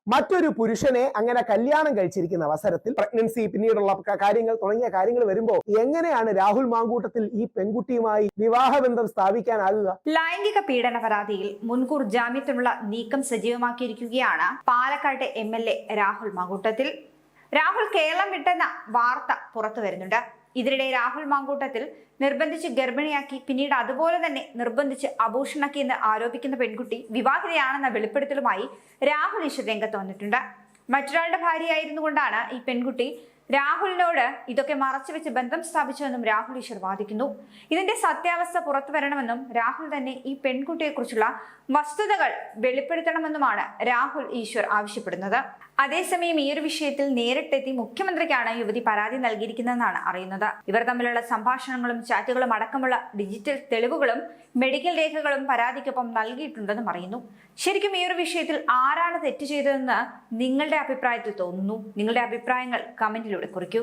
മറ്റൊരു പുരുഷനെ അങ്ങനെ കല്യാണം കഴിച്ചിരിക്കുന്ന അവസരത്തിൽ പ്രഗ്നൻസി പിന്നീടുള്ള കാര്യങ്ങൾ തുടങ്ങിയ കാര്യങ്ങൾ വരുമ്പോൾ എങ്ങനെയാണ് രാഹുൽ മാങ്കൂട്ടത്തിൽ ഈ പെൺകുട്ടിയുമായി വിവാഹബന്ധം സ്ഥാപിക്കാനാകുക? ലൈംഗിക പീഡന പരാതിയിൽ മുൻകൂർ ജാമ്യത്തിനുള്ള നീക്കം സജീവമാക്കിയിരിക്കുകയാണ് പാലക്കാട്ടെ MLA രാഹുൽ മാങ്കൂട്ടത്തിൽ. രാഹുൽ കേരളം വിട്ടെന്ന വാർത്ത പുറത്തു വരുന്നുണ്ട്. ഇതിനിടെ രാഹുൽ മാങ്കൂട്ടത്തിൽ നിർബന്ധിച്ച് ഗർഭിണിയാക്കി പിന്നീട് അതുപോലെ തന്നെ നിർബന്ധിച്ച് അബോഷണാക്കി എന്ന് ആരോപിക്കുന്ന പെൺകുട്ടി വിവാഹിതയാണെന്ന വെളിപ്പെടുത്തലുമായി രാഹുൽ ഈശ്വർ രംഗത്ത് വന്നിട്ടുണ്ട്. മറ്റൊരാളുടെ ഭാര്യയായിരുന്നു കൊണ്ടാണ് ഈ പെൺകുട്ടി രാഹുലിനോട് ഇതൊക്കെ മറച്ചുവെച്ച് ബന്ധം സ്ഥാപിച്ചുവെന്നും രാഹുൽ ഈശ്വർ വാദിക്കുന്നു. ഇതിന്റെ സത്യാവസ്ഥ പുറത്തു വരണമെന്നും രാഹുൽ തന്നെ ഈ പെൺകുട്ടിയെക്കുറിച്ചുള്ള വസ്തുതകൾ വെളിപ്പെടുത്തണമെന്നുമാണ് രാഹുൽ ഈശ്വർ ആവശ്യപ്പെടുന്നത്. അതേസമയം ഈ ഒരു വിഷയത്തിൽ നേരിട്ടെത്തി മുഖ്യമന്ത്രിക്കാണ് യുവതി പരാതി നൽകിയിരിക്കുന്നതെന്നാണ് അറിയുന്നത്. ഇവർ തമ്മിലുള്ള സംഭാഷണങ്ങളും ചാറ്റുകളും അടക്കമുള്ള ഡിജിറ്റൽ തെളിവുകളും മെഡിക്കൽ രേഖകളും പരാതിക്കൊപ്പം നൽകിയിട്ടുണ്ടെന്നും അറിയുന്നു. ശരിക്കും ഈ ഒരു വിഷയത്തിൽ ആരാണ് തെറ്റ് ചെയ്തതെന്ന് നിങ്ങളുടെ അഭിപ്രായത്തിൽ തോന്നുന്നു? നിങ്ങളുടെ അഭിപ്രായങ്ങൾ കമന്റിലൂടെ കുറിക്കൂ.